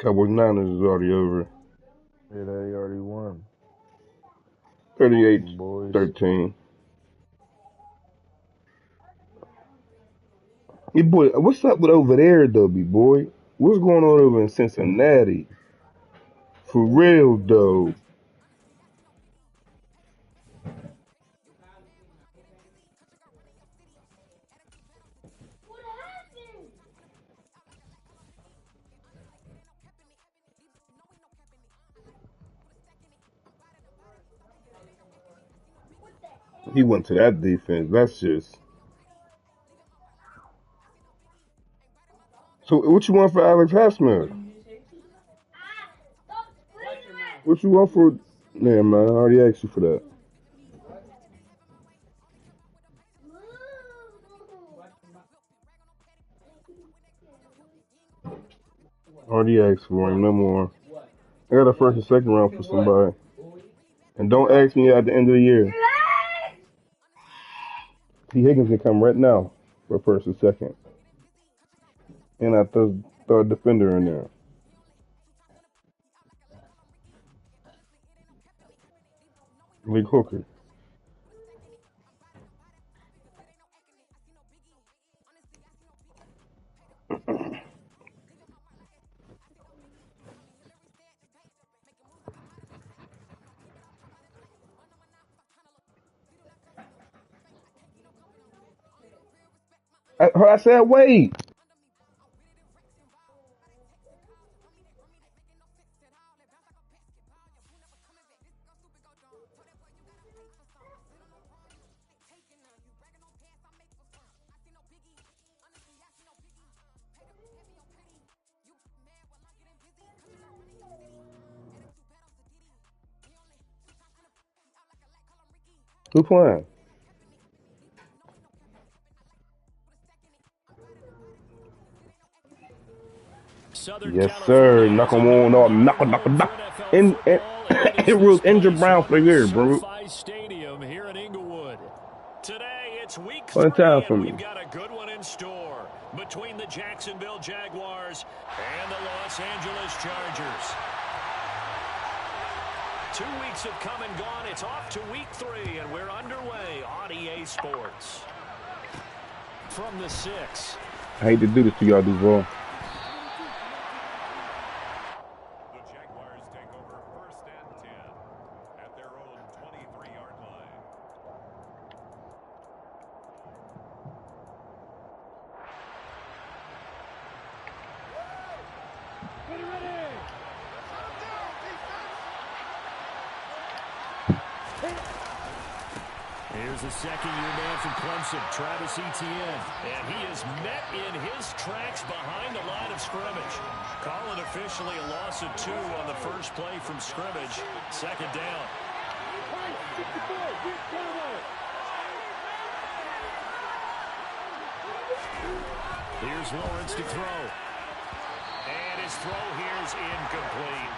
Cowboys Niners is already over. Yeah, they already won. 38-13. Hey, boy, what's up with over there, though, boy? What's going on over in Cincinnati? For real, though. He went to that defense. That's just. So, what you want for Alex Hassman? What you want for? Yeah, man, I already asked you for that. Already asked for him, no more. I got a first and second round for somebody. And don't ask me at the end of the year. T. Higgins can come right now for first and second. And I throw a defender in there. Lee Hooker. I said, wait. Who playing? Yes, sir. Knock on one, no, knock. And it rules injured Brown for the year, bro. Today it's week 3 for and me. we've got a good one in store between the Jacksonville Jaguars and the Los Angeles Chargers. 2 weeks have come and gone. It's off to week 3 and we're underway on EA Sports. From the 6. I hate to do this to y'all, Duval. Here's the second-year man from Clemson, Travis Etienne. And he is met in his tracks behind the line of scrimmage. Calling officially a loss of 2 on the first play from scrimmage. Second down. Here's Lawrence to throw. And his throw here is incomplete.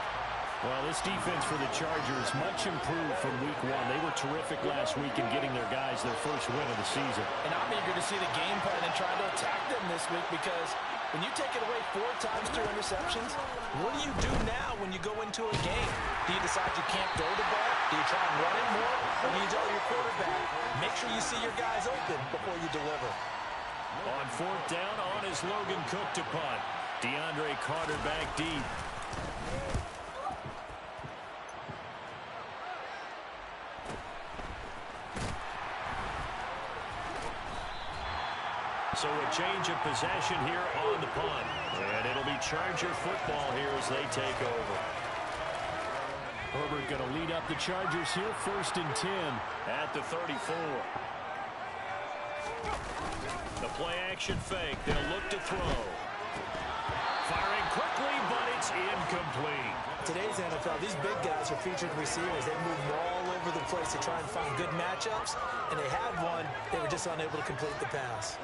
Well, this defense for the Chargers much improved from week 1. They were terrific last week in getting their guys their first win of the season. And I'm eager to see the game plan and try to attack them this week because when you take it away 4 times 2 interceptions, what do you do now when you go into a game? Do you decide you can't throw the ball? Do you try and run it more? Or do you tell your quarterback, make sure you see your guys open before you deliver? On 4th down, on is Logan Cook to punt. DeAndre Carter back deep. So a change of possession here on the punt. And it'll be Charger football here as they take over. Herbert going to lead up the Chargers here, 1st and 10 at the 34. The play action fake. They'll look to throw. Firing quickly, but it's incomplete. Today's NFL, these big guys are featured receivers. They move all over the place to try and find good matchups, and they had one. They were just unable to complete the pass.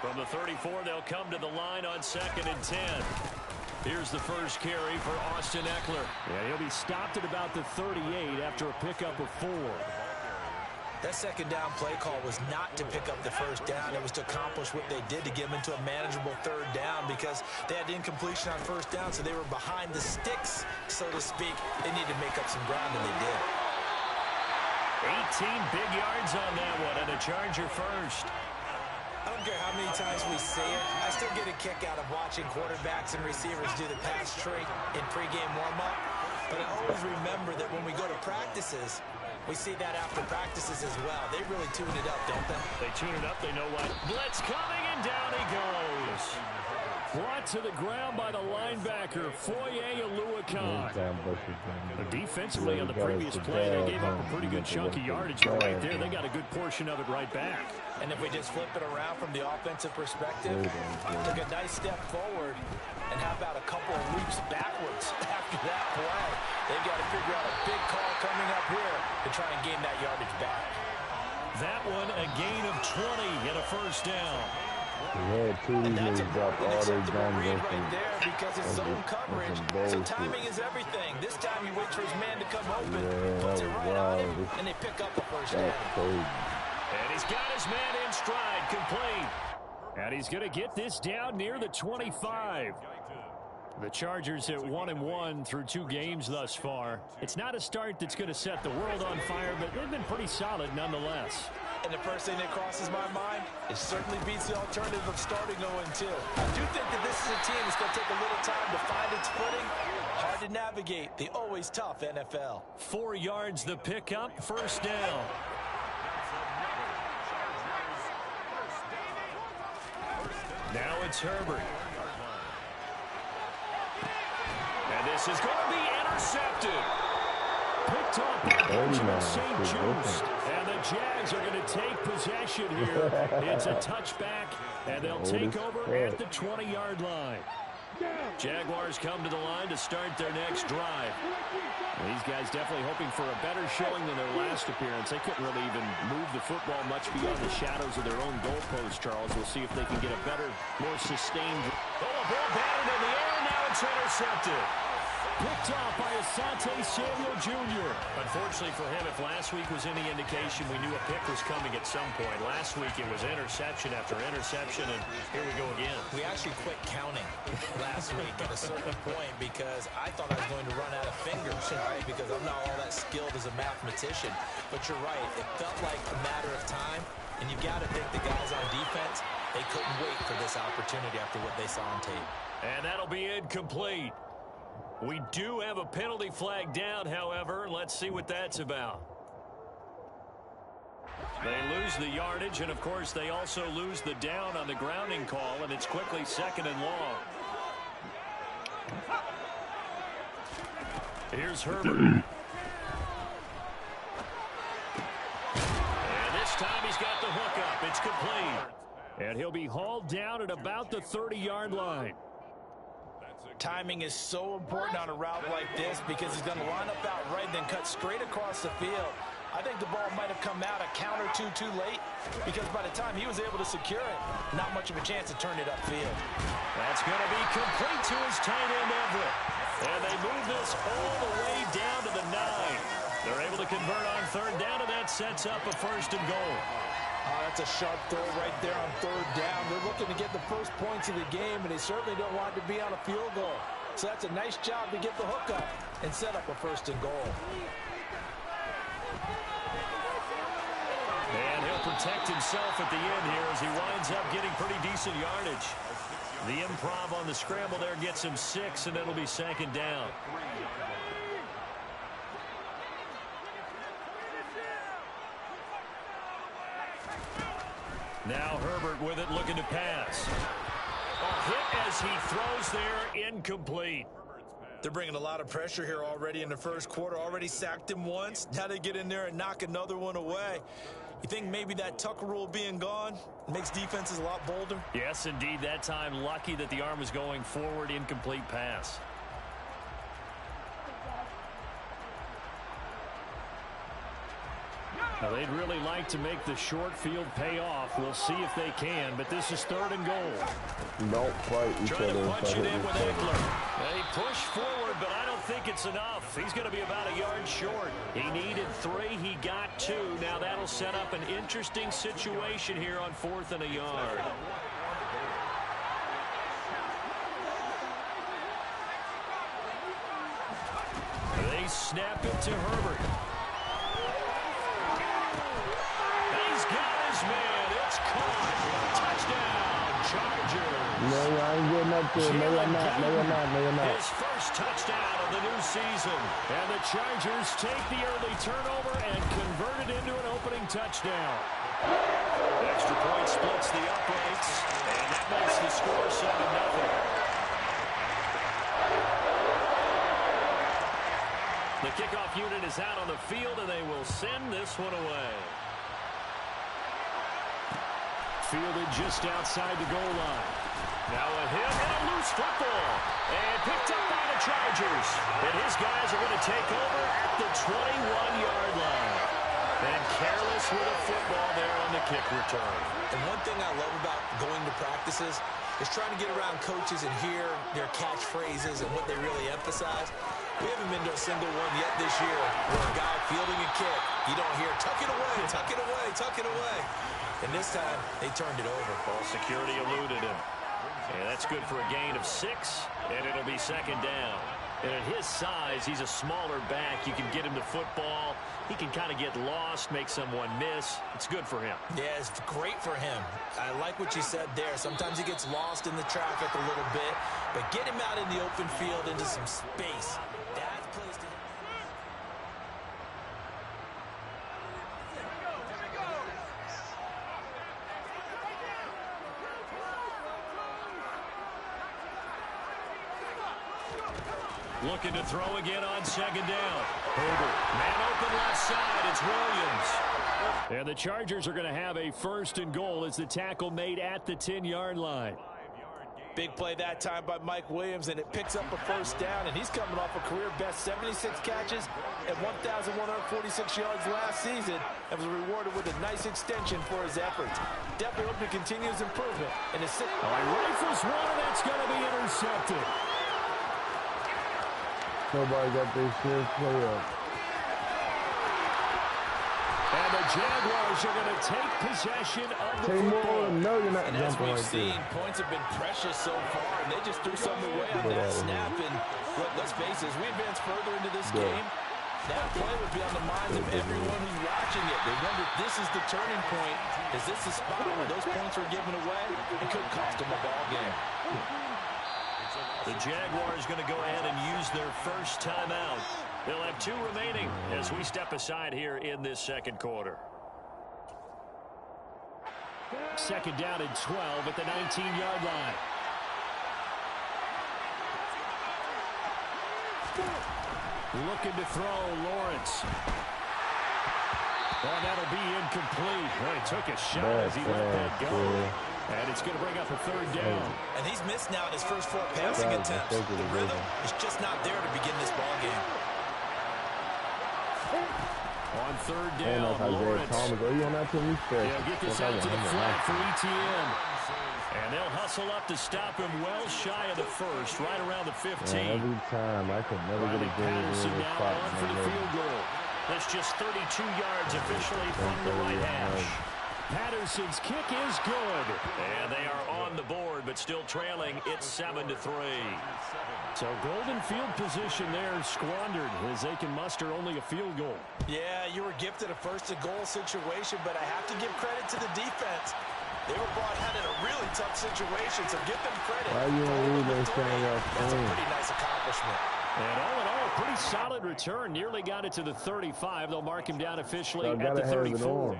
From the 34, they'll come to the line on 2nd and 10. Here's the first carry for Austin Eckler. Yeah, he'll be stopped at about the 38 after a pickup of 4. That second down play call was not to pick up the first down. It was to accomplish what they did to get them into a manageable third down because they had incompletion on first down, so they were behind the sticks, so to speak. They needed to make up some ground, and they did. 18 big yards on that one, and a Charger first. I don't care how many times we say it, I still get a kick out of watching quarterbacks and receivers do the pass tree in pregame warm-up. But I always remember that when we go to practices, we see that after practices as well. They really tune it up, don't they? They tune it up. They know what. Blitz coming, and down he goes. Brought to the ground by the linebacker, Foye Aluakon. Defensively on the previous play, they gave up a pretty good chunk of yardage. But right there, they got a good portion of it right back. And if we just flip it around from the offensive perspective, took a nice step forward, and how about a couple of leaps backwards after that play? They've got to figure out a big call coming up here to try and gain that yardage back. That one, a gain of 20 and a first down. He had two That's a dropped all their guns read right there because it's zone coverage. So bullshit. timing is everything. This time he waits for his man to come open, Yeah, puts it that was right on him, wild. and they pick up the first That's down. crazy. And he's got his man in stride, complete. And he's going to get this down near the 25. The Chargers at 1-1 through 2 games thus far. It's not a start that's going to set the world on fire, but they've been pretty solid nonetheless. And the first thing that crosses my mind, it certainly beats the alternative of starting 0-2. I do think that this is a team that's going to take a little time to find its footing. Hard to navigate the always tough NFL. 4 yards the pickup, first down. Now it's Herbert. And this is going to be intercepted. Picked off by Benjamin St. Just. And the Jags are going to take possession here. It's a touchback, and they'll take over at the 20-yard line. Jaguars come to the line to start their next drive. These guys definitely hoping for a better showing than their last appearance. They couldn't really even move the football much beyond the shadows of their own goalpost, Charles. We'll see if they can get a better, more sustained. Oh, a ball batted in the air, now it's intercepted. Picked off by Asante Samuel Jr. Unfortunately for him, if last week was any indication, we knew a pick was coming at some point. Last week it was interception after interception, and here we go again. We actually quit counting last week at a certain point because I thought I was going to run out of fingers, right? Because I'm not all that skilled as a mathematician. But you're right, it felt like a matter of time, and you've got to think the guys on defense, they couldn't wait for this opportunity after what they saw on tape. And that'll be incomplete. We do have a penalty flag down, however. Let's see what that's about. They lose the yardage, and, of course, they also lose the down on the grounding call, and it's quickly 2nd and long. Here's Herbert. And this time he's got the hook up. It's complete. And he'll be hauled down at about the 30-yard line. Timing is so important on a route like this because he's going to line up out right and then cut straight across the field. I think the ball might have come out a count or two too late because by the time he was able to secure it, not much of a chance to turn it upfield. That's going to be complete to his tight end, Everett. And they move this all the way down to the 9. They're able to convert on 3rd down, and that sets up a 1st and goal. That's a sharp throw right there on 3rd down. They're looking to get the first points of the game, and they certainly don't want it to be on a field goal. So that's a nice job to get the hook up and set up a 1st and goal. And he'll protect himself at the end here as he winds up getting pretty decent yardage. The improv on the scramble there gets him 6, and it'll be 2nd down. Now Herbert with it, looking to pass. A hit as he throws there, incomplete. They're bringing a lot of pressure here already in the first quarter. Already sacked him once. Now they get in there and knock another one away. You think maybe that Tucker rule being gone makes defenses a lot bolder? Yes, indeed. That time, lucky that the arm was going forward, incomplete pass. Well, they'd really like to make the short field pay off. We'll see if they can, but this is 3rd and goal. Don't fight each Trying other. to punch it in with Eckler. They push forward, but I don't think it's enough. He's going to be about a yard short. He needed 3. He got 2. Now that'll set up an interesting situation here on 4th and a yard. They snap it to Herbert. He's got his man. It's caught. Touchdown, Chargers. No, I ain't getting up there. No, I'm not. No, I'm not. No, I'm not. His first touchdown of the new season. And the Chargers take the early turnover and convert it into an opening touchdown. Extra point splits the uprights, and that makes the score 7-0. The kickoff unit is out on the field, and they will send this one away. Fielded just outside the goal line. Now a hit and a loose football. And picked up by the Chargers. And his guys are going to take over at the 21-yard line. And careless with a football there on the kick return. And one thing I love about going to practices is trying to get around coaches and hear their catchphrases and what they really emphasize. We haven't been to a single one yet this year where a guy fielding a kick, you don't hear, tuck it away, tuck it away, tuck it away. And this time, they turned it over. Ball security eluded him. And that's good for a gain of 6, and it'll be 2nd down. And at his size, he's a smaller back. You can get him the football. He can kind of get lost, make someone miss. It's good for him. Yeah, it's great for him. I like what you said there. Sometimes he gets lost in the traffic a little bit, but get him out in the open field into some space. That plays to him. Looking to throw again on 2nd down. Herbert, man open left side. It's Williams. And the Chargers are going to have a 1st and goal as the tackle made at the 10-yard line. Big play that time by Mike Williams, and it picks up a 1st down, and he's coming off a career-best 76 catches and 1,146 yards last season and was rewarded with a nice extension for his efforts. Definitely hope to continue his improvement. And his rifles one, and that's going to be intercepted. Nobody got their shit play up. And the Jaguars are going to take possession of the football. No, you're not. And as we've seen, points have been precious so far, and they just threw something away on that snap. And let's face it, as we advance further into this game, that play would be on the minds of everyone who's watching it. They wonder, this is the turning point. Is this the spot where those points were given away? It could cost them a ball game. The Jaguars going to go ahead and use their first timeout. They'll have 2 remaining as we step aside here in this 2nd quarter. 2nd down and 12 at the 19-yard line. Looking to throw, Lawrence. Oh, that'll be incomplete. Well, he took a shot as he let that go. And it's going to bring up a 3rd down. And he's missed now in his first 4 passing attempts. The rhythm is just not there to begin this ball game. On 3rd down, Lawrence. He'll get this out to the flat for ETN. And they'll hustle up to stop him well shy of the 1st, right around the 15. Every time, I could never get a Patterson now on for the field goal. That's just 32 yards officially from the right hash. Patterson's kick is good. And they are on the board, but still trailing. It's 7-3. So golden field position there squandered as they can muster only a field goal. Yeah, you were gifted a 1st and goal situation, but I have to give credit to the defense. They were brought out in a really tough situation, so give them credit. Why you That's a pretty nice accomplishment. And all in all, a pretty solid return. Nearly got it to the 35. They'll mark him down officially at the 34.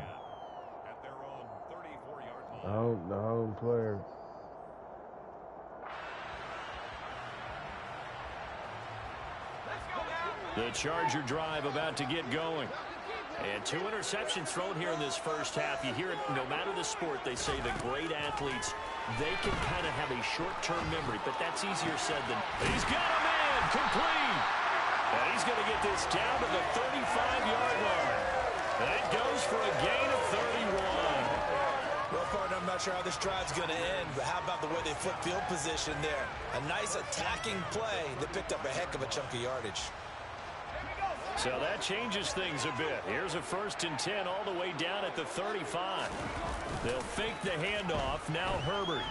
The home player. The Charger drive about to get going. And 2 interceptions thrown here in this first half. You hear it no matter the sport. They say the great athletes, they can kind of have a short-term memory, but that's easier said than. He's got a man complete. And he's going to get this down to the 35-yard line. That goes for a gain of 31. Well, partner, I'm not sure how this drive's going to end, but how about the way they flip field position there? A nice attacking play that picked up a heck of a chunk of yardage. So that changes things a bit. Here's a 1st and 10 all the way down at the 35. They'll fake the handoff. Now Herbert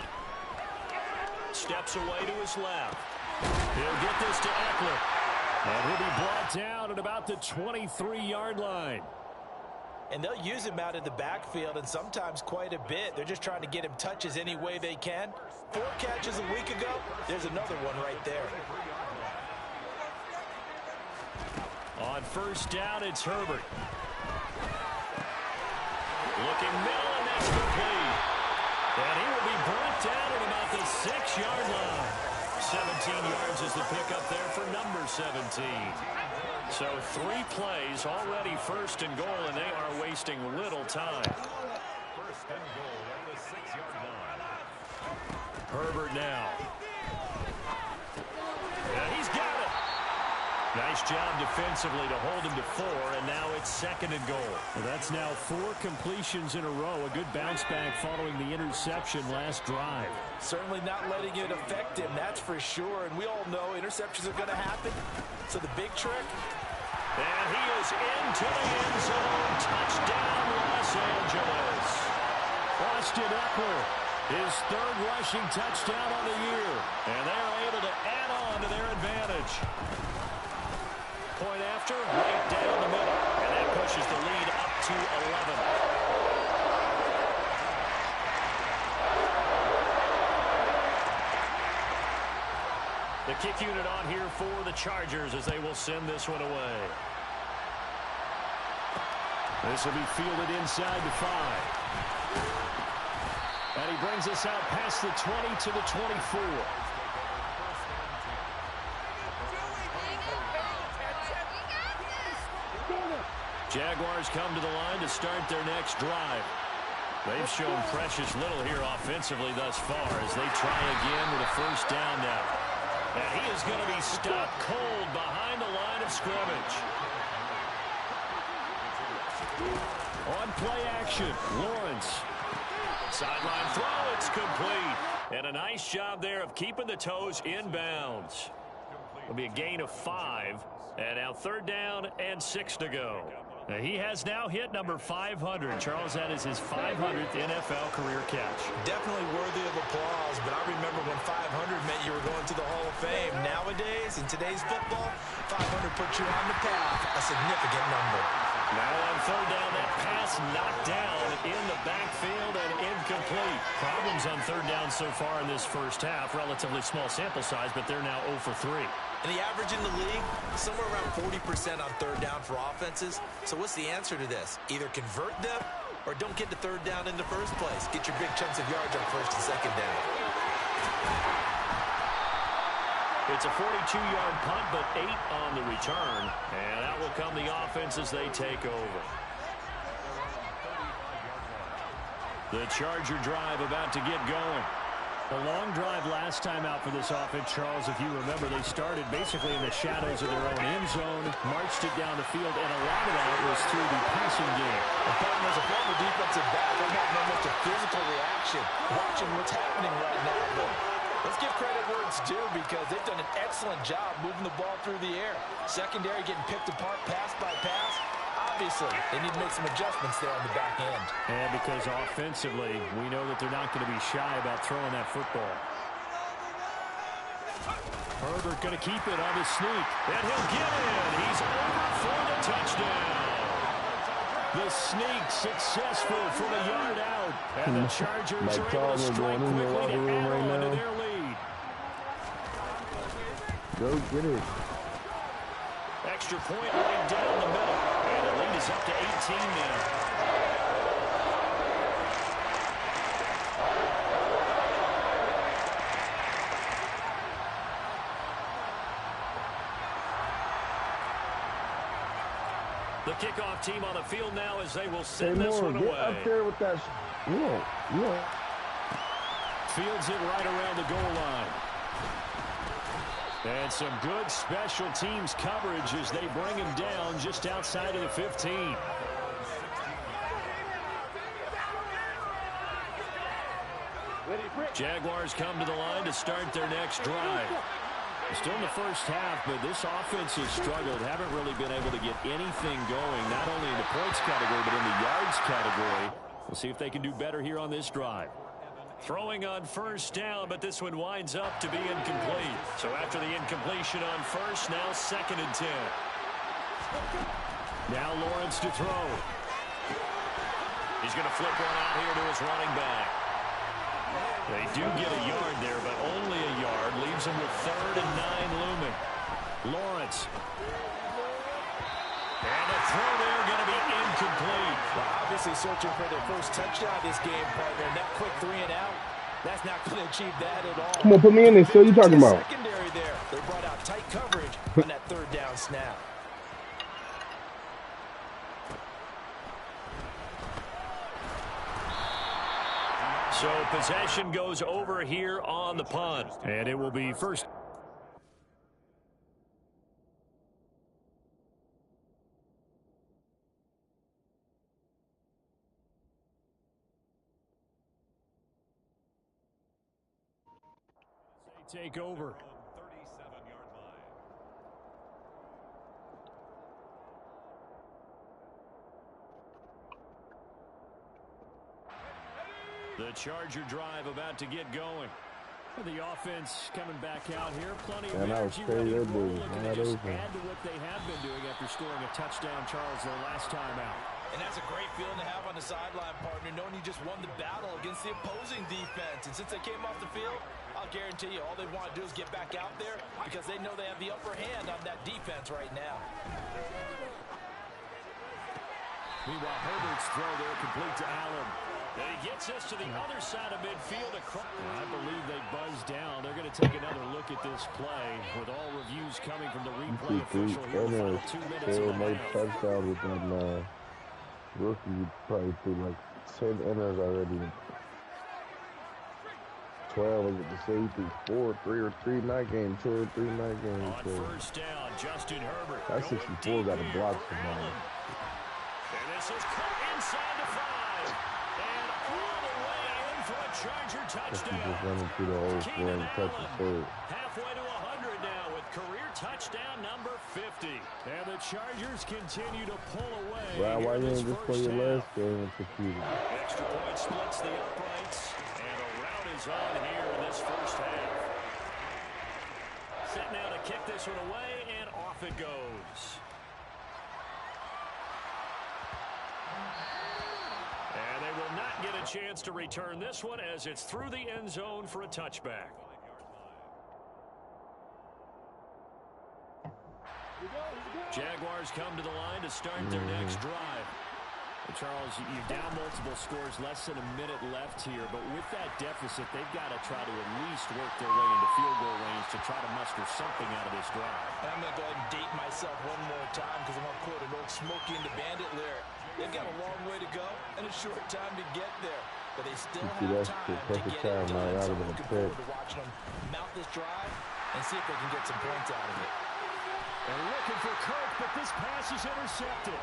steps away to his left. He'll get this to Eckler. And he'll be brought down at about the 23-yard line. And they'll use him out in the backfield, and sometimes quite a bit. They're just trying to get him touches any way they can. 4 catches a week ago. There's another one right there. On 1st down, it's Herbert. Looking middle, and that's complete. And he will be brought down at about the 6-yard line. 17 yards is the pickup there for number 17. So 3 plays, already 1st and goal, and they are wasting little time. 1st and goal at the 6-yard line. Herbert now. And he's got it. Nice job defensively to hold him to 4, and now it's 2nd and goal. Well, that's now 4 completions in a row. A good bounce back following the interception last drive. Certainly not letting it affect him, that's for sure. And we all know interceptions are going to happen. So the big trick. And he is into the end zone. Touchdown, Los Angeles. Austin Eckler, his 3rd rushing touchdown on the year. And they're able to add on to their advantage. Point after, right down the middle. And that pushes the lead up to 11. The kick unit on here for the Chargers as they will send this one away. This will be fielded inside the 5. And he brings us out past the 20 to the 24. Jaguars come to the line to start their next drive. They've shown precious little here offensively thus far as they try again with a 1st down now. And he is going to be stopped cold behind the line of scrimmage. On play action, Lawrence. Sideline throw, it's complete. And a nice job there of keeping the toes inbounds. It'll be a gain of 5. And now 3rd down and 6 to go. He has now hit number 500. Charles, that is his 500th NFL career catch. Definitely worthy of applause, but I remember when 500 meant you were going to the Hall of Fame. Nowadays, in today's football, 500 puts you on the path, a significant number. Now on 3rd down, that pass knocked down in the backfield and incomplete. Problems on 3rd down so far in this 1st half. Relatively small sample size, but they're now 0 for 3. And the average in the league, somewhere around 40% on 3rd down for offenses. So what's the answer to this? Either convert them or don't get to 3rd down in the first place. Get your big chunks of yards on 1st and 2nd down. It's a 42-yard punt, but 8 on the return. And out will come the offense as they take over. The Charger drive about to get going. The long drive last time out for this offense, Charles, if you remember, they started basically in the shadows of their own end zone, marched it down the field, and a lot of that was through the passing game. As a former defensive back, they're not almost a physical reaction watching what's happening right now. But let's give credit where it's due because they've done an excellent job moving the ball through the air. Secondary getting picked apart pass by pass. Obviously, they need to make some adjustments there on the back end. And because offensively, we know that they're not going to be shy about throwing that football. Herbert going to keep it on the sneak. And he'll get in. He's over for the touchdown. The sneak successful from a yard out. And the Chargers are able to strike quickly to add on to their lead. Go get it. Extra point right down the middle. And the lead is up to 18 now. The kickoff team on the field now as they will send this one away. Get up there with that. Yeah. Fields it right around the goal line. And some good special teams coverage as they bring him down just outside of the 15. Jaguars come to the line to start their next drive. Still in the first half, but this offense has struggled. Haven't really been able to get anything going, not only in the points category, but in the yards category. We'll see if they can do better here on this drive. Throwing on first down, but this one winds up to be incomplete. So after the incompletion on first, now 2nd and 10. Now Lawrence to throw. He's going to flip one out here to his running back. They do get a yard there, but only a yard. Leaves them with 3rd and 9 looming. Lawrence. And a throw there going to be incomplete. Well, obviously searching for their first touchdown this game, partner. And that quick 3 and out, that's not going to achieve that at all. Come on, put me in this. So you talking about? Secondary there. They brought out tight coverage on that 3rd down snap. So possession goes over here on the punt. And it will be first. They take over. 37-yard line. The Charger drive about to get going. The offense coming back out here. Plenty of energy ready to roll. Looking to just add to what they have been doing after scoring a touchdown, Charles, their last time out. And that's a great feeling to have on the sideline, partner, knowing you just won the battle against the opposing defense. And since they came off the field, I'll guarantee you all they want to do is get back out there because they know they have the upper hand on that defense right now. Meanwhile, Herbert's throw there complete to Allen. And he gets us to the other side of midfield. I believe they buzzed down. They're going to take another look at this play with all reviews coming from the replay official here. The final 2 minutes of the half. Touchdown with that rookie probably threw like 10 inners already. 12 with the safety, 4, 3 or 3 night game, 2 or 3 night game. On first down, Justin Herbert. That 64 got a block from him. And this is cut inside the 5. And all the way in for a Charger touchdown. Just running through the whole square and touching third. Halfway to 100 now with career touchdown number 50. And the Chargers continue to pull away. Wow, why you didn't just play your last game with the Peter? Extra point splits the uprights. And a route is on here in this first half. Set now to kick this one away, and off it goes. And they will not get a chance to return this one as it's through the end zone for a touchback. Jaguars come to the line to start their next drive. And Charles, you're down multiple scores, less than a minute left here, but with that deficit, they've got to try to at least work their way into field goal range to try to muster something out of this drive. And I'm going to go ahead and date myself one more time because I want to quote an old Smokey and the Bandit lyric. They've got a long way to go and a short time to get there, but they still have time to get it done. So I'm looking forward to watching them mount this drive and see if they can get some points out of it. They're looking for Kirk, but this pass is intercepted.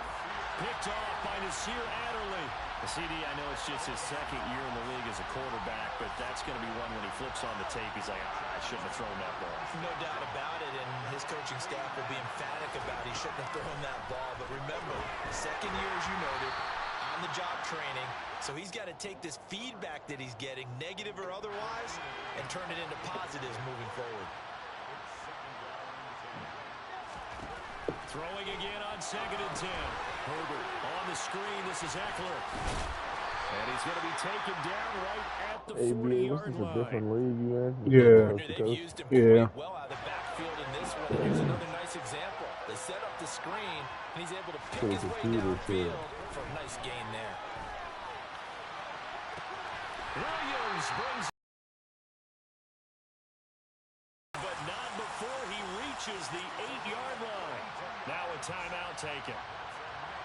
Picked off by Nasir Adderley. The CD, I know it's just his second year in the league as a quarterback, but that's going to be one when he flips on the tape. He's like, I shouldn't have thrown that ball. No doubt about it, and his coaching staff will be emphatic about he shouldn't have thrown that ball. But remember, second year, as you noted, on-the-job training, so he's got to take this feedback that he's getting, negative or otherwise, and turn it into positives moving forward. Throwing again on 2nd and 10. Herbert on the screen. This is Eckler. And he's going to be taken down right at the 40-yard line. This is a different league, man. They've used him well out of the backfield in this one. Here's another nice example. They set up the screen, and he's able to pick his way downfield for a nice gain there. Williams brings but not before he reaches the 8-yard line. Now a timeout taken.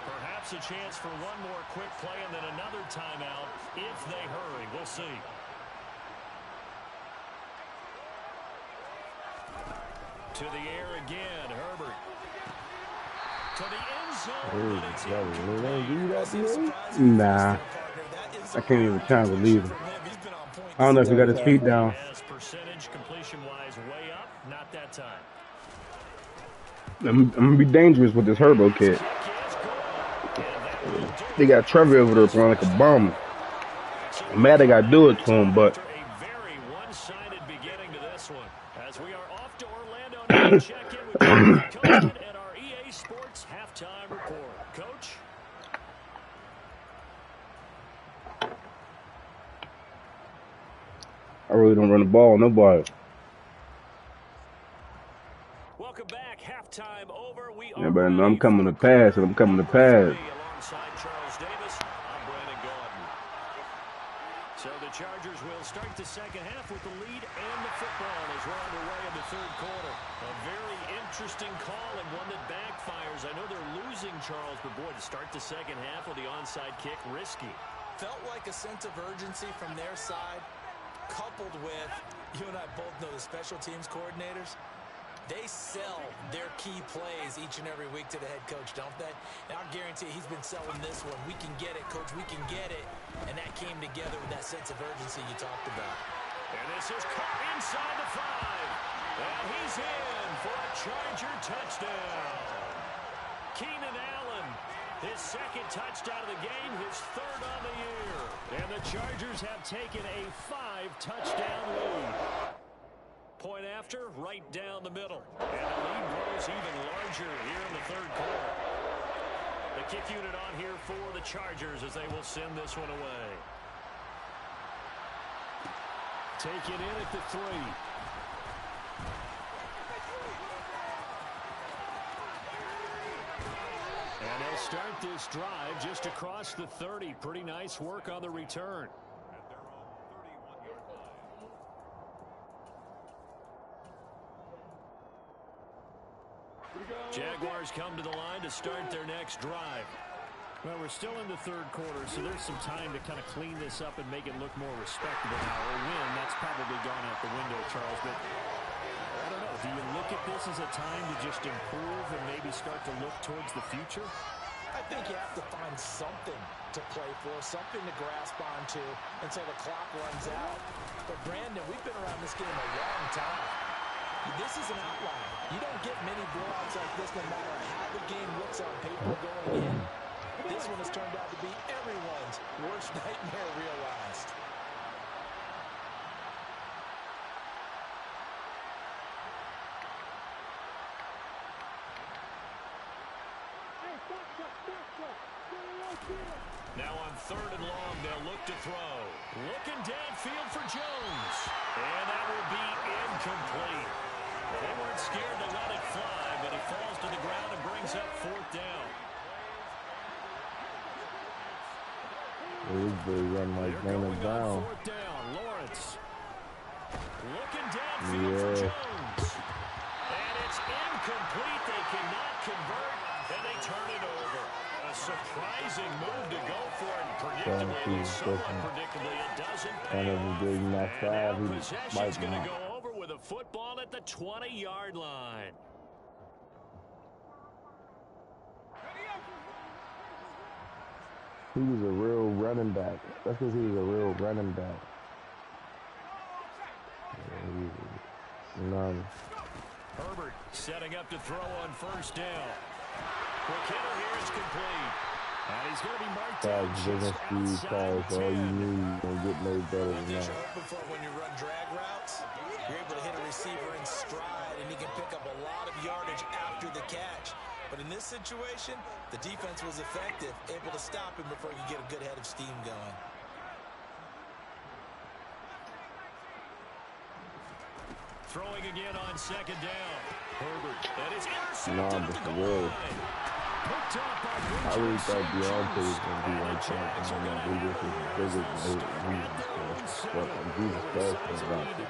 Perhaps a chance for one more quick play and then another timeout if they hurry. We'll see. To the air again, Herbert. To the end zone. Nah. I can't even try to believe him. I don't know if he got his feet down. Yes, percentage completion-wise way up. Not that time. I'm gonna be dangerous with this Herbo kid. They got Trevor over there throwing like a bomb. I'm mad they gotta do it to him, but A very one-sided beginning to this one. As we are off to Orlando now to check in with Coach Coachman and our EA Sports halftime report. Coach? I really don't run the ball, nobody. Welcome back. Halftime over. We Yeah, are but I'm ready coming to for pass, and I'm coming to pass. alongside Charles Davis. I'm Brandon Gordon. So the Chargers will start the second half with the lead and the football as we're underway in the third quarter. A very interesting call and one that backfires. I know they're losing, Charles, but boy, to start the second half with the onside kick, risky. Felt like a sense of urgency from their side, coupled with, you and I both know the special teams coordinators, they sell their key plays each and every week to the head coach, don't they? And I'll guarantee he's been selling this one. We can get it, coach, we can get it. And that came together with that sense of urgency you talked about. And this is caught inside the 5. And he's in for a Charger touchdown. Keenan Allen, his second touchdown of the game, his third on the year. And the Chargers have taken a 5-touchdown lead. Point after, right down the middle. And the lead grows even larger here in the third quarter. The kick unit on here for the Chargers as they will send this one away. Take it in at the 3. And they'll start this drive just across the 30. Pretty nice work on the return. Jaguars come to the line to start their next drive. Well, we're still in the third quarter, so there's some time to kind of clean this up and make it look more respectable now. A win, that's probably gone out the window, Charles, but I don't know. Do you look at this as a time to just improve and maybe start to look towards the future? I think you have to find something to play for, something to grasp onto until the clock runs out. But, Brandon, we've been around this game a long time. This is an outlier. You don't get many blowouts like this no matter how the game looks on paper going in. This one has turned out to be everyone's worst nightmare realized. Now on third and long, they'll look to throw. Looking downfield for Jones. And that will be incomplete. They weren't scared to let it fly, but it falls to the ground and brings up fourth down. They run like Brandon Brown. Fourth down, Lawrence. Looking downfield for Jones. And it's incomplete. They cannot convert, and they turn it over. A surprising move to go for it. Predictably, so unpredictably, it doesn't pay off. And now possession's going to go over with a football at the 20-yard line. He was a real running back. That's because he was a real running back. Herbert setting up to throw on first down. Quick hitter here is complete. And he's going to be marked out just outside 10. All you need, don't get no better than that. Before when you run drag routes, you're able to hit a receiver in stride, and he can pick up a lot of yardage after the catch. But in this situation, the defense was effective, able to stop him before he could get a good head of steam going. Throwing again on second down. Herbert. That is intercepted at the goal line. Picked up by I really thought Deontay was going to be like that.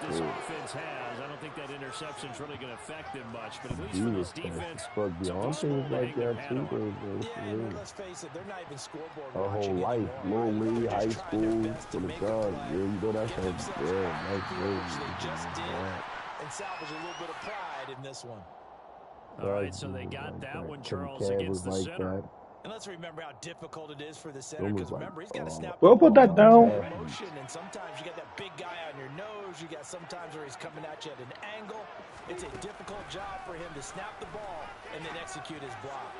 This offense has. I don't think that interception's really going to affect them much, but at least for this defense, but Deontay was like that too. Let's face it, they're not even scoreboard our whole life, little league, high school, to the God. Yeah, you know that's a nice and salvage a little bit of pride in this one. All right, so they got that one, Charles, against the center. And let's remember how difficult it is for the center, because remember, he's got to snap. Well, put that down. And sometimes you got that big guy out throws. You got sometimes where he's coming at you at an angle. It's a difficult job for him to snap the ball and then execute his block.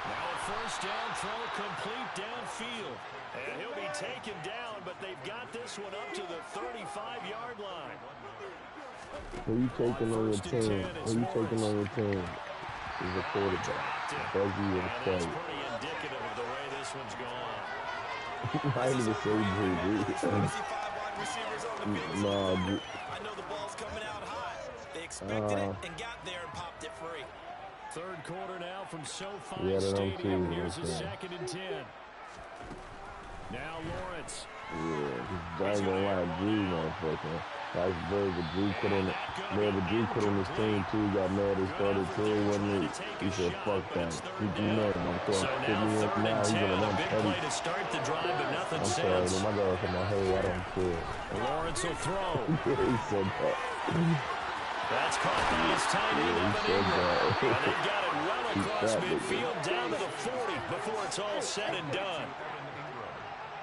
Now a first down throw complete downfield. And he'll be taken down, but they've got this one up to the 35-yard line. Who you taking on your team? Who you taking on your team? Is a quarterback. Buzzy or That's pretty indicative of the way this one's gone. I ain't even say No, I know the ball's coming out high. They expected it and got there and popped it free. Third quarter now from SoFi Stadium. Here's a 2nd and 10. Now Lawrence. Yeah, I ain't gonna lie, Drew, motherfucker. That's very good. Drew put on his team too. He got mad and started too, wasn't he? He said, fuck that. He do nothing. I'm So now 3rd and 10. A big play to start the drive, but nothing since. I'm sorry, my guy from my head, I don't care. Lawrence will throw. He said that. That's caught by his tight end, Evan Ingram. And they got it well across midfield down to the 40 before it's all said and done.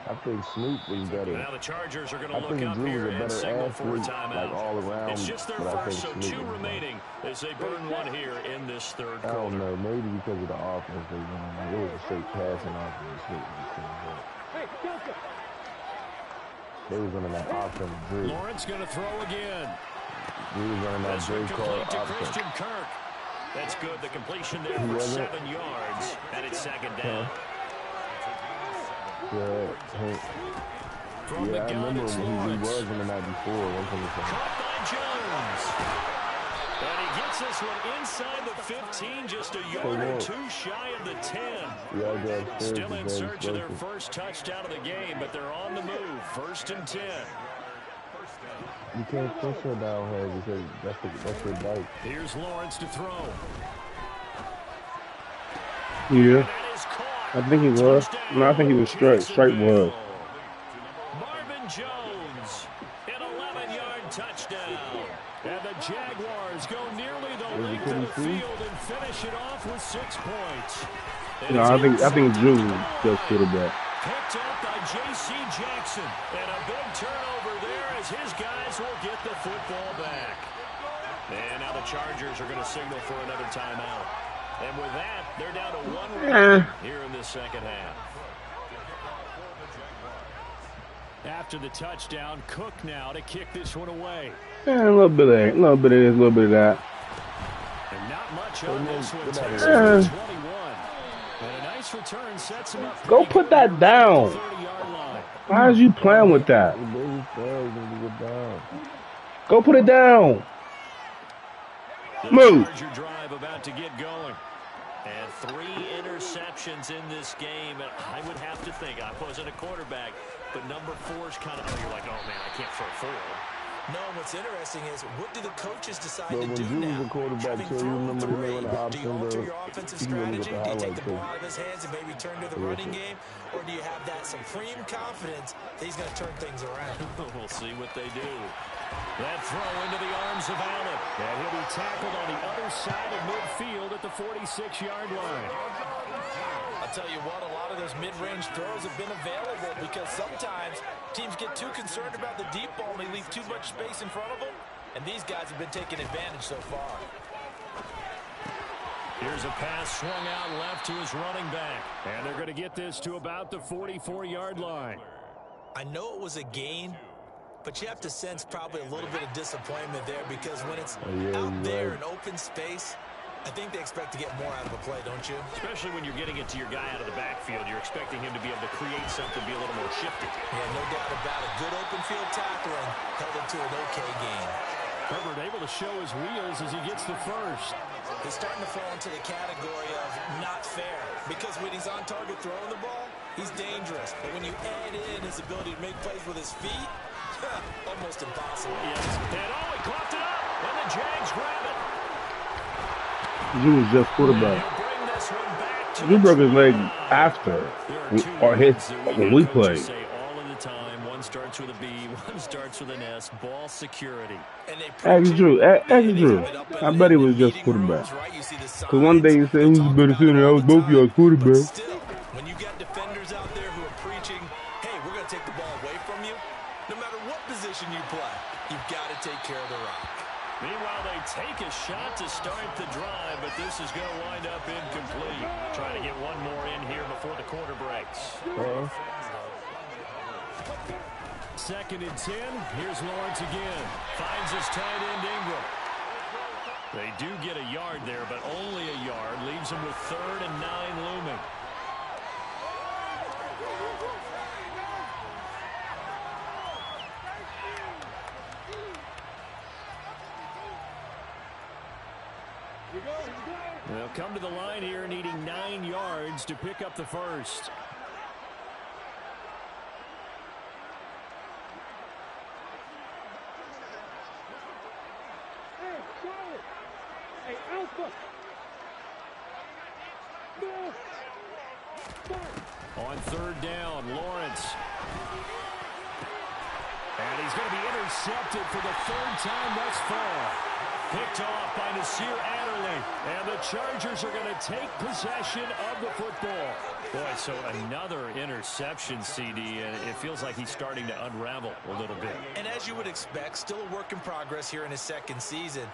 I think Snoop was better. Now the Chargers are going to look up Drew here was a and better signal for a athlete, timeout. like all around, it's just their first, so 2 remaining as they burn one here in this 3rd quarter. I don't know, maybe because of the offense they run. Like, it was a straight passing offense. They was running that offense. Lawrence going to throw again. He was running that This one J. Cole complete to offense. Christian Kirk. That's good. The completion there for 7 yards. And it's 2nd down. From the I gun, remember it's when he Lawrence. was in the night before. Caught by Jones. And he gets this one inside the 15, just a yard or 2 shy of the 10. Still in search of their first touchdown of the game, but they're on the move. 1st and 10. You can't push her down here because that's your bike. Here's Lawrence to throw. Yeah. I think he was. No, I think he was straight. Straight was. Marvin Jones, an 11-yard touchdown. And the Jaguars go nearly the length of the field and finish it off with 6 points. No, I think Drew just put it back. Picked up by J.C. Jackson. And a big turnover there as his guys will get the football back. And now the Chargers are going to signal for another timeout. And with that, they're down to 1 here in the 2nd half. After the touchdown, Cook now to kick this one away. A little bit of this, a little bit of that. And not much on this one. Takes it for 21. And a nice return sets him up. Go put that down. Why is you playing with that? Go put it down. Move. Charger drive about to get going. And 3 interceptions in this game. And I would have to think, I wasn't a quarterback, but number 4 is kind of, you're like, oh man, I can't throw 4. No, what's interesting is, what do the coaches decide But to when do Drew now? was a quarterback, Having too, you thrown remember 3, they were the do you option alter of your offensive he wanted to strategy? get the Do you take highlight the ball tape. out of his hands and maybe turn to the running game? Or do you have that supreme confidence that he's going to turn things around? We'll see what they do. That throw into the arms of Allen. And he'll be tackled on the other side of midfield at the 46-yard line. I'll tell you what, a lot of those mid-range throws have been available because sometimes teams get too concerned about the deep ball and they leave too much space in front of them. And these guys have been taking advantage so far. Here's a pass swung out left to his running back. And they're going to get this to about the 44-yard line. I know it was a gain, but you have to sense probably a little bit of disappointment there because when it's out there in open space, I think they expect to get more out of a play, don't you? Especially when you're getting it to your guy out of the backfield. You're expecting him to be able to create something, be a little more shifty. Yeah, no doubt about it. Good open field tackling held him to an okay game. Herbert able to show his wheels as he gets the first. He's starting to fall into the category of not fair because when he's on target throwing the ball, he's dangerous. But when you add in his ability to make plays with his feet, almost impossible. Yes, and he caught it up, and the Jags grab it. Drew was just quarterback. Drew broke his leg after, or hits when we played. One starts with a B, one starts with an S. Ball security. Ask Drew. I bet he was just quarterback. Because one day he said, who's the better center? I was both of y'all quarterbacks. When you got defenders out there who are preaching, hey, we're going to take the ball away from you, No matter what position you play, you've got to take care of the rock. Meanwhile, they take a shot to start the drive, but this is going to wind up incomplete. Trying to get one more in here before the quarter breaks. Second and 10. Here's Lawrence again. Finds his tight end, Ingram. They do get a yard there, but only a yard. Leaves them with 3rd and 9 looming. They'll come to the line here needing 9 yards to pick up the first. On 3rd down, Lawrence. And he's going to be intercepted for the 3rd time thus far. Picked off by Nasir Adderley. And the Chargers are going to take possession of the football. Boy, so another interception, CD, and it feels like he's starting to unravel a little bit. And as you would expect, still a work in progress here in his 2nd season.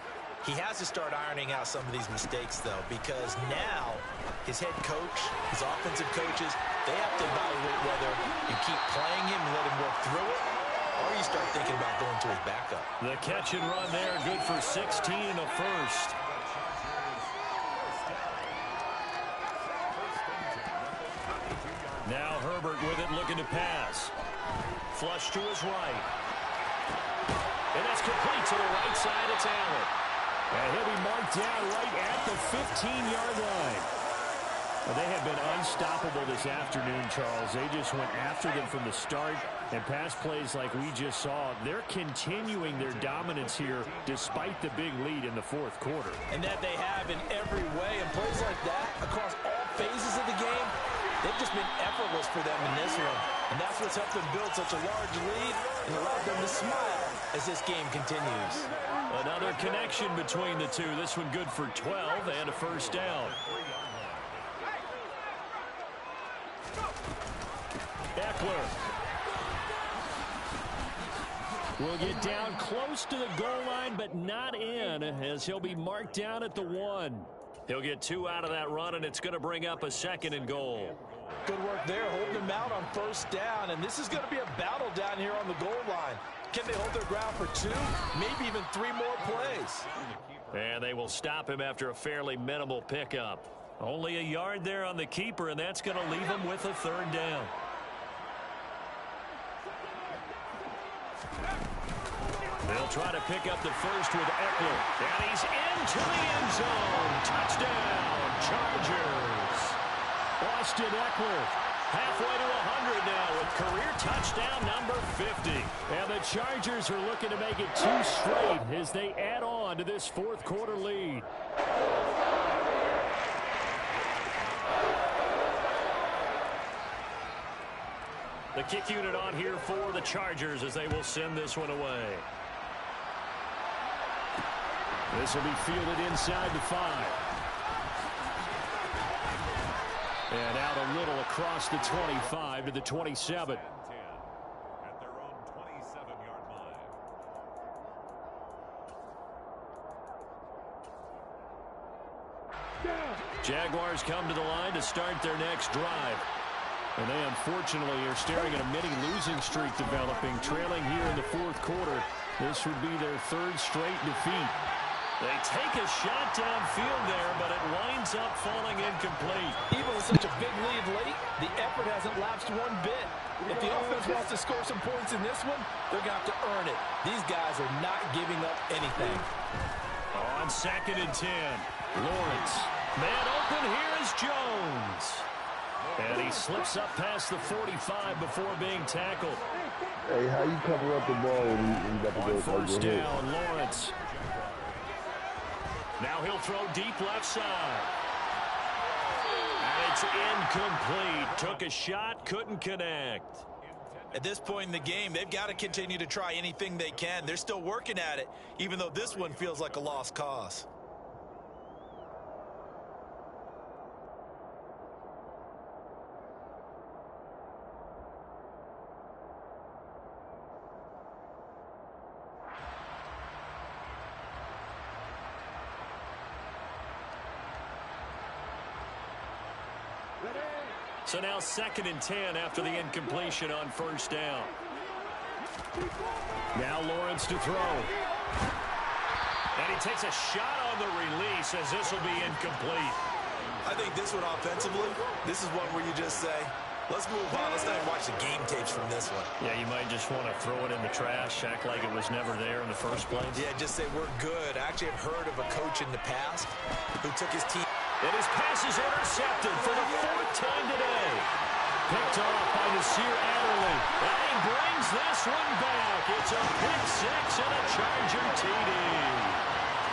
He has to start ironing out some of these mistakes, though, because now his head coach, his offensive coaches, they have to evaluate whether you keep playing him and let him work through it, or you start thinking about going to his backup. The catch and run there, good for 16 and a first. Now Herbert with it, looking to pass. Flush to his right. And that's complete to the right side. It's Allen. And he'll be marked down right at the 15-yard line. Well, they have been unstoppable this afternoon, Charles. They just went after them from the start, and pass plays like we just saw. They're continuing their dominance here despite the big lead in the 4th quarter. And that they have in every way. And plays like that across all phases of the game, they've just been effortless for them in this one. And that's what's helped them build such a large lead and allowed them to smile as this game continues. Another connection between the two. This one good for 12 and a first down. Eckler will get down close to the goal line, but not in, as he'll be marked down at the 1. He'll get 2 out of that run, and it's going to bring up a 2nd and goal. Good work there, holding them out on 1st down, and this is going to be a battle down here on the goal line. Can they hold their ground for 2, maybe even 3 more plays? And they will stop him after a fairly minimal pickup. Only a yard there on the keeper, and that's going to leave him with a 3rd down. They'll try to pick up the first with Eckler. And he's into the end zone. Touchdown, Chargers. Austin Eckler halfway to 100 now with career touchdown number 50. And the Chargers are looking to make it 2 straight as they add on to this 4th quarter lead. The kick unit on here for the Chargers as they will send this one away. This will be fielded inside the 5. And out a little across the 25 to the 27. At their own 27-yard line. Jaguars come to the line to start their next drive. And they unfortunately are staring at a mini losing streak developing, trailing here in the 4th quarter. This would be their 3rd straight defeat. They take a shot downfield there, but it winds up falling incomplete. Even with such a big lead late, the effort hasn't lapsed one bit. If the offense wants to score some points in this one, they're going to have to earn it. These guys are not giving up anything. On 2nd and 10, Lawrence. Man open, here is Jones. And he slips up past the 45 before being tackled. Hey, how you cover up the ball when you got to go? On 1st down, Lawrence. Now he'll throw deep left side. And it's incomplete. Took a shot, couldn't connect. At this point in the game, they've got to continue to try anything they can. They're still working at it, even though this one feels like a lost cause. So now 2nd and 10 after the incompletion on 1st down. Now Lawrence to throw. And he takes a shot on the release as this will be incomplete. I think this one offensively, this is one where you just say, let's move on. Let's not even watch the game tapes from this one. Yeah, you might just want to throw it in the trash, act like it was never there in the first place. Yeah, just say we're good. I actually have heard of a coach in the past who took his team. And his pass is intercepted for the 4th time today. Picked off by Nasir Adderley. And he brings this one back. It's a pick 6 and a Charger TD.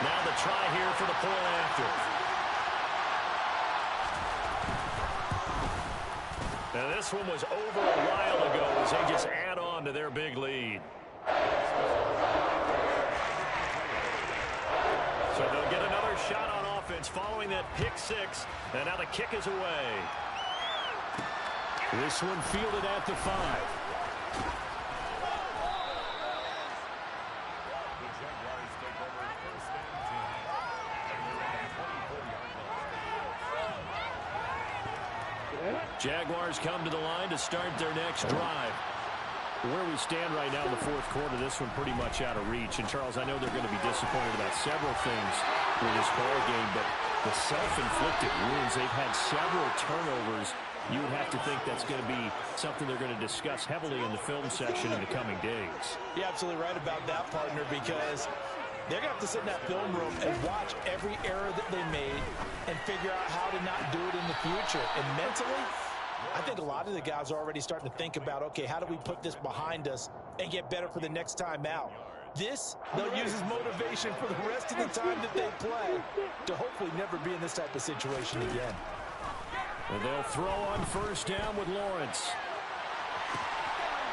Now the try here for the point after. Now this one was over a while ago as they just add on to their big lead. So they'll get another shot on offense following that pick 6. And now the kick is away. This one fielded at the 5. Jaguars come to the line to start their next drive. Where we stand right now in the 4th quarter, this one pretty much out of reach. And, Charles, I know they're going to be disappointed about several things in this ball game, but the self-inflicted wounds, they've had several turnovers. You would have to think that's going to be something they're going to discuss heavily in the film section in the coming days. You're absolutely right about that, partner, because they're going to have to sit in that film room and watch every error that they made and figure out how to not do it in the future. And mentally, I think a lot of the guys are already starting to think about, okay, how do we put this behind us and get better for the next time out? This, they'll use as motivation for the rest of the time that they play to hopefully never be in this type of situation again. And they'll throw on 1st down with Lawrence.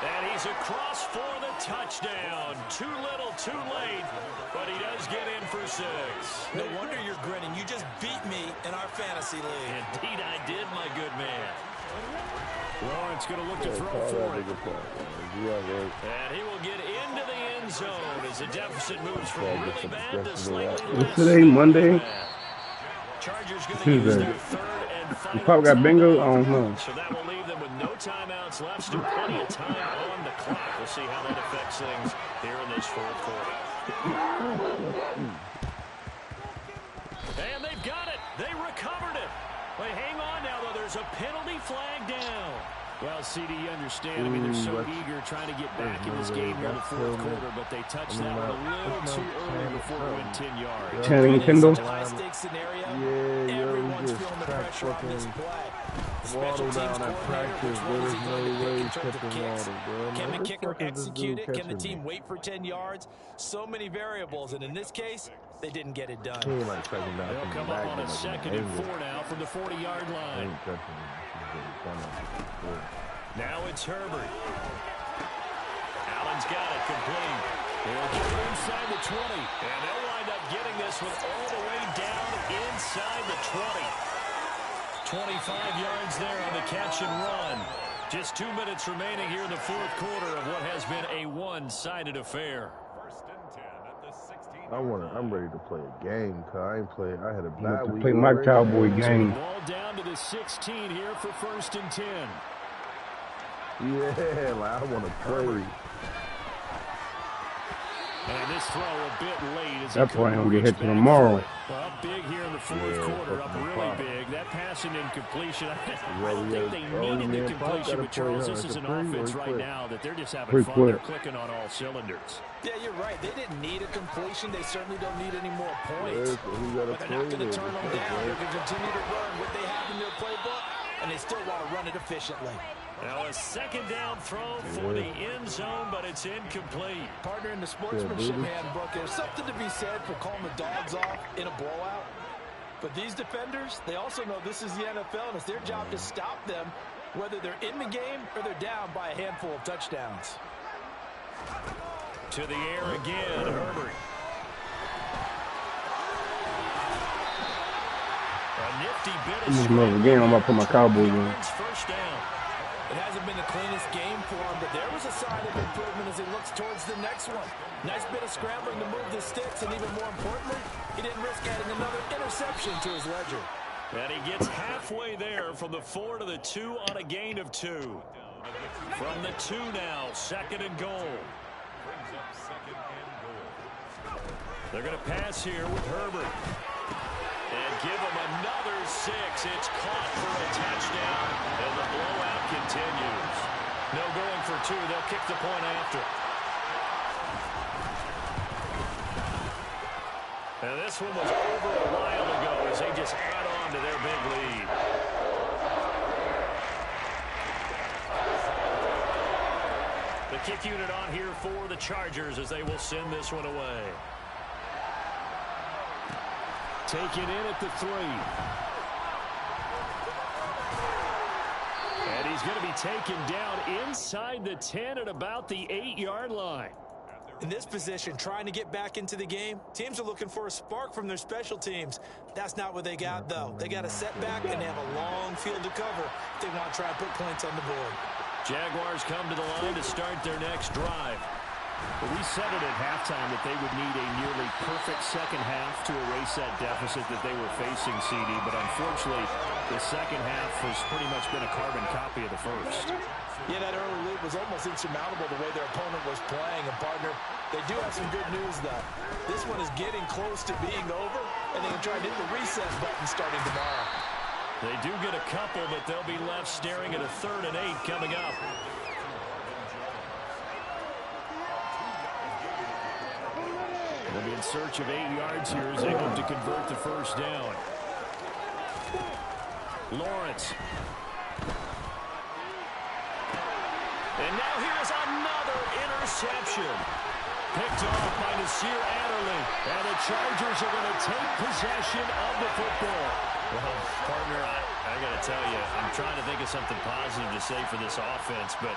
And he's across for the touchdown. Too little, too late, but he does get in for 6. No wonder you're grinning. You just beat me in our fantasy league. Indeed I did, my good man. Lawrence going to look to throw for it. And he will get into the end zone as the deficit moves from really bad to slightly less. Today, Monday, Chargers going to use their 3rd and final. you probably got bingo? I don't know. So that will leave them with no timeouts left. Still plenty of time on the clock. We'll see how that affects things here in this 4th quarter. And they've got it. They recovered it. Wait, hang on now, though. There's a penalty flag down. Well, CD, you understand. I mean, they're so eager trying to get back in this game here in the 4th quarter, but they touched that one a little too early before it went 10 yards. Channing Kendall. High-stakes scenario. Everyone's feeling the pressure on this play. Special teams coordinator, which one is he going to pick in terms of kicks? Can the kicker execute it? Can the team wait for 10 yards? So many variables, and in this case, they didn't get it done. They'll come up on a 2nd and 4 now from the 40-yard line. Now it's Herbert. Allen's got it complete. They'll get it inside the 20. And they'll wind up getting this one all the way down inside the 20. 25 yards there on the catch and run. Just 2 minutes remaining here in the 4th quarter of what has been a one-sided affair. I'm ready to play a game, cause I ain't played. I had a bad week. Play my Cowboy game. Ball down to the 16 here for 1st and 10. Yeah, like I want to play. And this throw a bit late. As That's why I'm going to get hit tomorrow. Well, big here in the 4th quarter, up really big. That passing incompletion, I don't think they needed the completion, but Charles, this is an offense right now that they're just having fun. They're clicking on all cylinders. Yeah, you're right. They didn't need a completion. They certainly don't need any more points. But they're not going to turn them down. They're going to continue to run what they have in their playbook, and they still want to run it efficiently. Now a 2nd down throw for the end zone, but it's incomplete. Partner, in the sportsmanship handbook, there's something to be said for calling the dogs off in a blowout. But these defenders, they also know this is the NFL, and it's their job to stop them, whether they're in the game or they're down by a handful of touchdowns. To the air again, Herbert. A nifty bit of I'm about to put my Cowboys in. First down. It hasn't been the cleanest game for him, but there was a sign of improvement as he looks towards the next one. Nice bit of scrambling to move the sticks, and even more importantly, he didn't risk adding another interception to his ledger. And he gets halfway there from the 4 to the 2 on a gain of 2. From the 2 now, 2nd and goal. Brings up 2nd and goal. They're going to pass here with Herbert. And give him another 6. It's caught for a touchdown. And the blowout continues. No going for 2. They'll kick the point after. And this one was over a while ago as they just add on to their big lead. The kick unit on here for the Chargers as they will send this one away. Taken in at the 3. And he's going to be taken down inside the 10 at about the 8-yard line. In this position, trying to get back into the game, teams are looking for a spark from their special teams. That's not what they got, though. They got a setback, and they have a long field to cover if they want to try and put points on the board. Jaguars come to the line to start their next drive. Well, we said it at halftime that they would need a nearly perfect second half to erase that deficit that they were facing, CD. But unfortunately, the second half has pretty much been a carbon copy of the first. Yeah, that early lead was almost insurmountable the way their opponent was playing. And, partner, they do have some good news, though. This one is getting close to being over, and they can try to hit the reset button starting tomorrow. They do get a couple, but they'll be left staring at a 3rd and 8 coming up. They'll be in search of 8 yards here as they hope to convert the first down. Lawrence. And now here's another interception. Picked off by Nasir Adderley. And the Chargers are going to take possession of the football. Well, partner, I got to tell you, I'm trying to think of something positive to say for this offense, but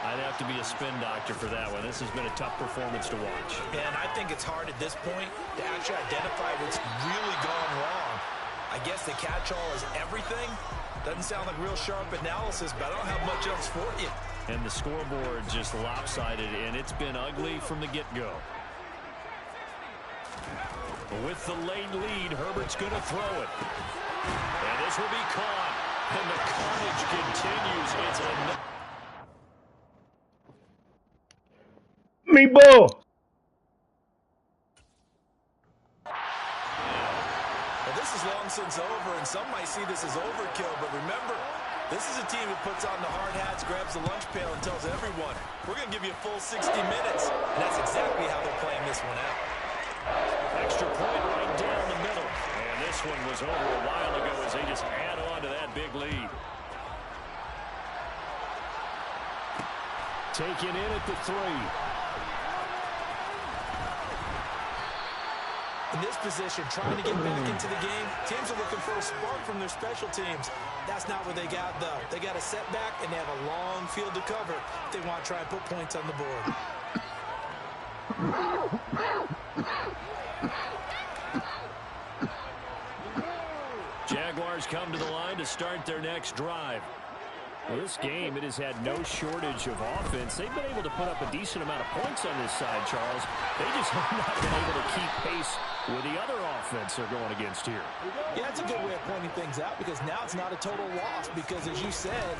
I'd have to be a spin doctor for that one. This has been a tough performance to watch. And I think it's hard at this point to actually identify what's really gone wrong. I guess the catch-all is everything. Doesn't sound like real sharp analysis, but I don't have much else for you. And the scoreboard just lopsided, and it's been ugly from the get-go. With the late lead, Herbert's going to throw it. And this will be caught. And the carnage continues. It's a... Meatball! Well, this is long since over, and some might see this as overkill, but remember, this is a team that puts on the hard hats, grabs the lunch pail, and tells everyone, we're going to give you a full 60 minutes. And that's exactly how they're playing this one out. Extra point right down the middle. And this one was over a while ago as they just add on to that big lead. Taken in at the 3. In this position, trying to get back into the game, teams are looking for a spark from their special teams. That's not what they got, though. They got a setback, and they have a long field to cover if they want to try and put points on the board. Jaguars come to the line to start their next drive. Well, this game, it has had no shortage of offense. They've been able to put up a decent amount of points on this side, Charles. They just have not been able to keep pace with the other offense they're going against here. Yeah, that's a good way of pointing things out because now it's not a total loss because, as you said,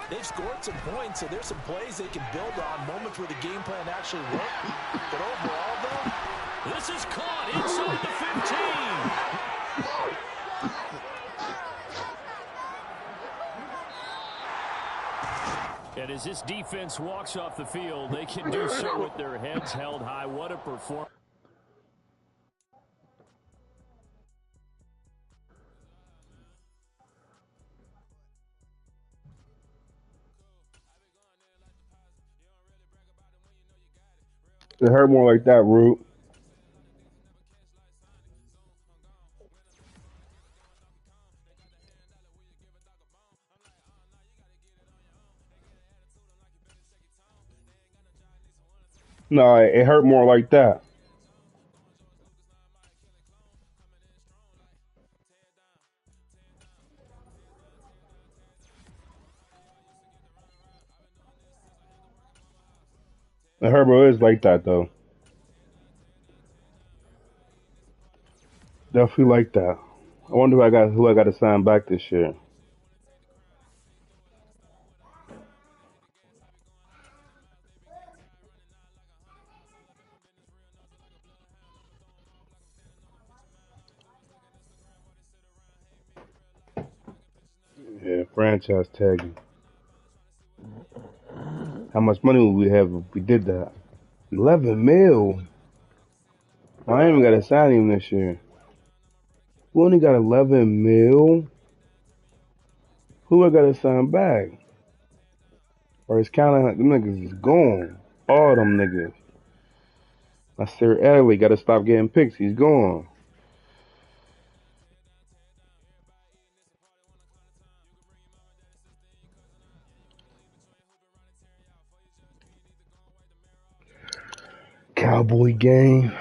they've scored some points, so there's some plays they can build on, moments where the game plan actually worked. But overall, though, this is caught inside the 15. And as this defense walks off the field, they can do so with their heads held high. What a performance. It hurt more like that, Root. No, it hurt more like that. The Herbo is like that, though. Definitely like that. I wonder who I got to sign back this year. Yeah, franchise tagging. How much money would we have if we did that? 11 mil. I ain't even got to sign him this year. We only got 11 mil. Who I got to sign back? Or it's kind of like them niggas is gone. All them niggas. I Sir Adley got to stop getting picks. He's gone. Cowboy game.